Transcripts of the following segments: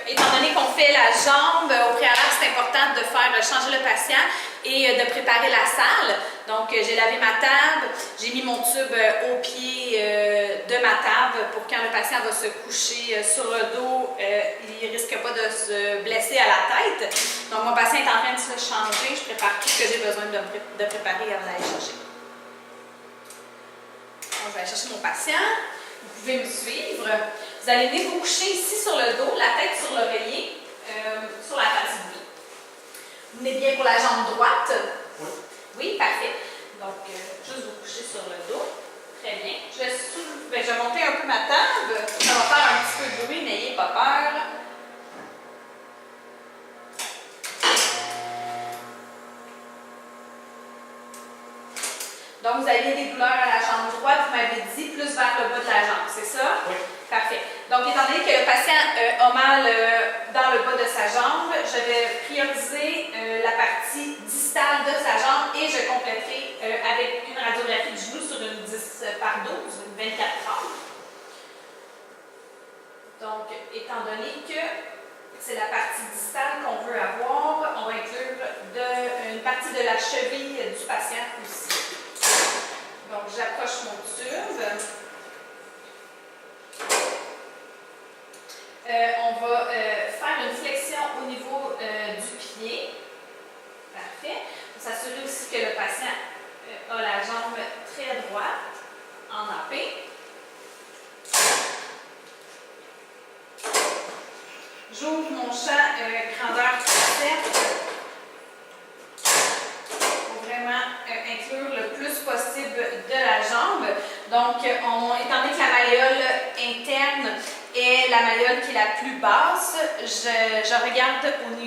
étant donné qu'on fait la jambe, au préalable, c'est important de faire changer le patient et de préparer la salle. Donc, j'ai lavé ma table, j'ai mis mon tube au pied de ma table pour quand le patient va se coucher sur le dos, il ne risque pas de se blesser à la tête. Donc, mon patient est en train de se changer, je prépare tout ce que j'ai besoin de préparer avant d'aller chercher. Donc, je vais aller chercher mon patient. Vous pouvez me suivre. Vous allez venir vous coucher ici sur le dos, la tête sur l'oreiller, sur la partie du lit. Vous venez bien pour la jambe droite? Oui. Oui, parfait. Donc, juste vous coucher sur le dos. Très bien. Je vais monter un peu ma table. Ça va faire un petit peu de bruit, n'ayez pas peur. Donc, vous aviez des douleurs à la jambe droite, vous m'avez dit, plus vers le bas de la jambe, c'est ça? Oui. Parfait. Donc, étant donné que le patient a mal dans le bas de sa jambe, je vais prioriser la partie distale de sa jambe et je compléterai avec une radiographie du genou sur une 10 par 12, une 24-30. Donc, étant donné que c'est la partie distale qu'on veut avoir, on va inclure une partie de la cheville du patient aussi. Donc, j'approche mon tube. On va faire une flexion au niveau du pied. Parfait. Il faut s'assurer aussi que le patient a la jambe très droite, en AP. J'ouvre mon champ grandeur 7 pour vraiment inclure le plus possible de la jambe. Donc, étant donné que la malléole interne est la malléole qui est la plus basse, je regarde,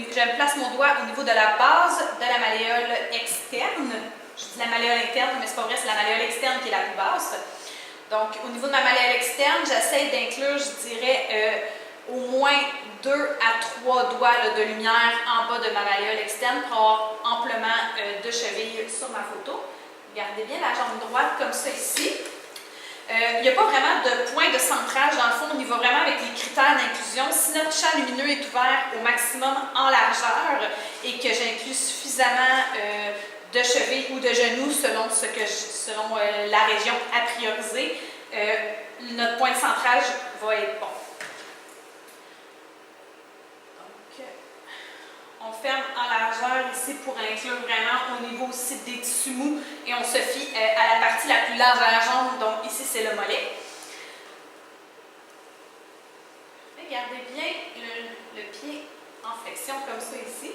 je place mon doigt au niveau de la base de la malléole externe. Je dis la malléole interne, mais c'est pas vrai, c'est la malléole externe qui est la plus basse. Donc, au niveau de ma malléole externe, j'essaie d'inclure, je dirais, au moins 2 à 3 doigts là, de lumière en bas de ma malléole externe pour avoir amplement de cheville sur ma photo. Regardez bien la jambe droite comme ça ici. Il n'y a pas vraiment de point de centrage dans le fond, on y va vraiment avec les critères d'inclusion. Si notre champ lumineux est ouvert au maximum en largeur et que j'inclus suffisamment de cheville ou de genoux selon la région à prioriser, notre point de centrage va être bon. On ferme en largeur ici pour inclure vraiment au niveau aussi des tissus mous et on se fie à la partie la plus large de la jambe, donc ici c'est le mollet. Regardez bien le pied en flexion comme ça ici.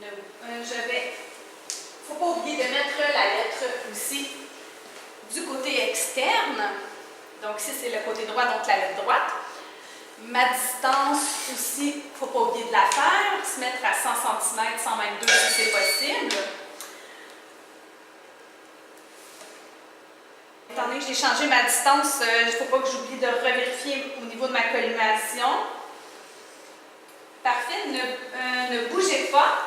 Il ne faut pas oublier de mettre la lettre aussi du côté externe. Donc ici, c'est le côté droit, donc la lettre droite. Ma distance aussi, il ne faut pas oublier de la faire, se mettre à 100 cm, 122 si c'est possible. Étant donné que j'ai changé ma distance, il ne faut pas que j'oublie de revérifier au niveau de ma collimation. Parfait, ne bougez pas.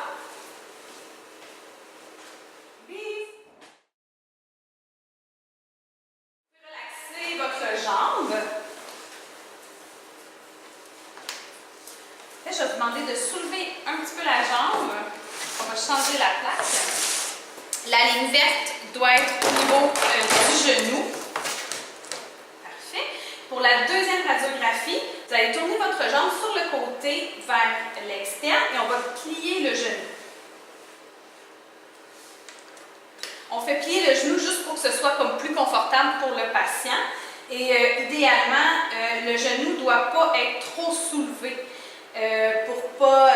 Je vais vous demander de soulever un petit peu la jambe. On va changer la place. La ligne verte doit être au niveau du genou. Parfait. Pour la deuxième radiographie, vous allez tourner votre jambe sur le côté vers l'externe et on va plier le genou. On fait plier le genou juste pour que ce soit comme plus confortable pour le patient. Et idéalement, le genou ne doit pas être trop soulevé. Pour pas,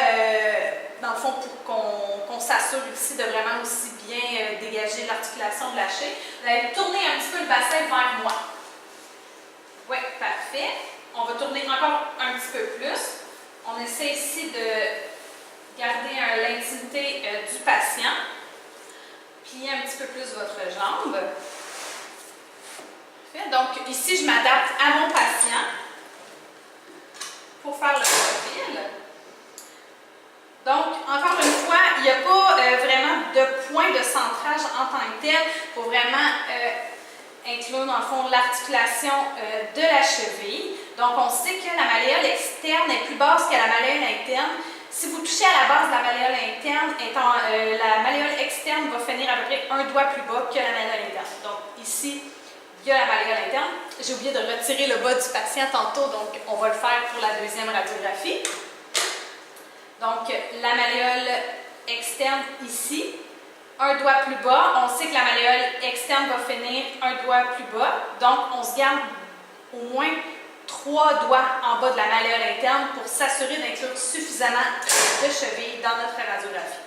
dans le fond, pour qu'on s'assure ici de vraiment aussi bien dégager l'articulation de la cheville. Vous allez tourner un petit peu le bassin vers moi. Oui, parfait. On va tourner encore un petit peu plus. On essaie ici de garder l'intimité du patient. Pliez un petit peu plus votre jambe. Parfait. Donc ici, je m'adapte à mon patient pour faire le profil. Donc, encore une fois, il n'y a pas vraiment de point de centrage en tant que tel pour vraiment inclure dans le fond l'articulation de la cheville. Donc on sait que la malléole externe est plus basse que la malléole interne. Si vous touchez à la base de la malléole interne, la malléole externe va finir à peu près un doigt plus bas que la malléole interne. Donc ici, il y a la malléole interne. J'ai oublié de retirer le bas du patient tantôt, donc on va le faire pour la deuxième radiographie. Donc la malléole externe ici, un doigt plus bas. On sait que la malléole externe va finir un doigt plus bas. Donc on se garde au moins 3 doigts en bas de la malléole interne pour s'assurer d'inclure suffisamment de cheville dans notre radiographie.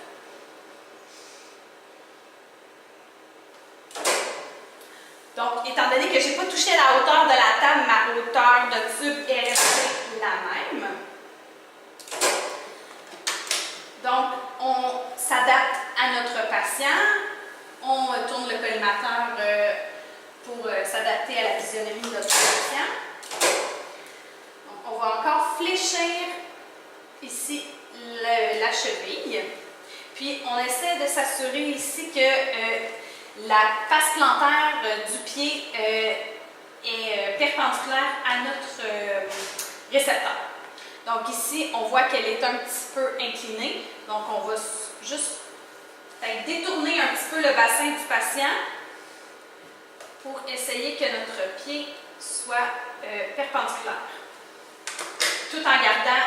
Donc, étant donné que je n'ai pas touché la hauteur de la table, ma hauteur de tube est restée la même. Donc, on s'adapte à notre patient. On tourne le collimateur pour s'adapter à la physionomie de notre patient. On va encore fléchir ici la cheville. Puis on essaie de s'assurer ici que la face plantaire du pied est perpendiculaire à notre récepteur. Donc ici, on voit qu'elle est un petit peu inclinée. Donc on va juste détourner un petit peu le bassin du patient pour essayer que notre pied soit perpendiculaire, tout en gardant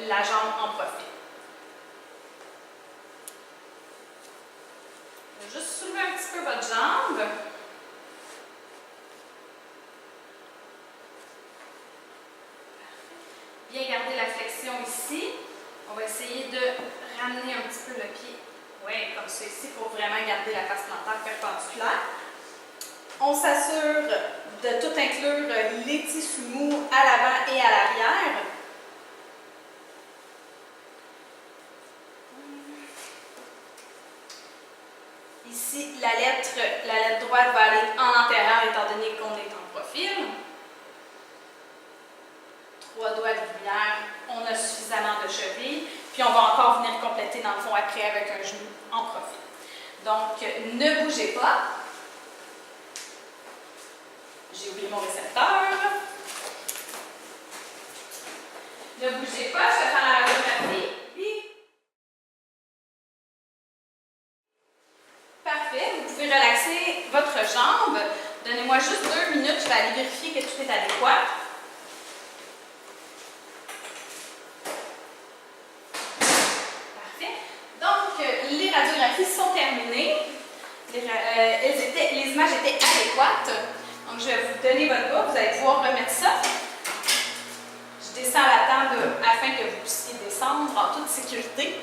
la jambe en profil. Juste soulever un petit peu votre jambe. Bien garder la flexion ici. On va essayer de ramener un petit peu le pied, comme ça ici, pour vraiment garder la face plantaire perpendiculaire. On s'assure de tout inclure les tissus mous à l'avant et à l'arrière. Ici, la lettre droite va aller en antérieur étant donné qu'on est en profil. 3 doigts de lumière, on a suffisamment de cheville. Puis on va encore venir compléter dans le fond après avec un genou en profil. Donc, ne bougez pas. J'ai oublié mon récepteur. Ne bougez pas, je vais faire la radiographie. Parfait, vous pouvez relaxer votre jambe. Donnez-moi juste 2 minutes, je vais aller vérifier que tout est adéquat. Parfait. Donc, les radiographies sont terminées. Les images étaient adéquates. Donc, je vais vous donner votre bas, vous allez pouvoir remettre ça. Je descends la table afin que vous puissiez descendre en toute sécurité.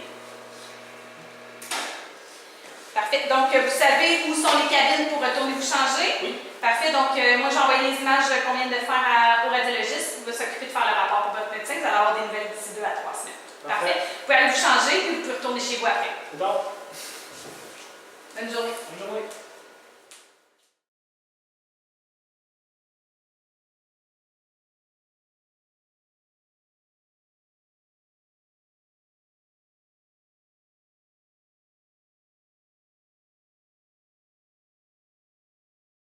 Parfait. Donc, vous savez où sont les cabines pour retourner vous changer? Oui. Parfait. Donc, moi, j'ai envoyé les images qu'on vient de faire au radiologiste. Il va s'occuper de faire le rapport pour votre médecin. Vous allez avoir des nouvelles d'ici 2 à 3 semaines. Parfait. Vous pouvez aller vous changer, puis vous pouvez retourner chez vous après. C'est bon. Bonne journée. Bonne journée.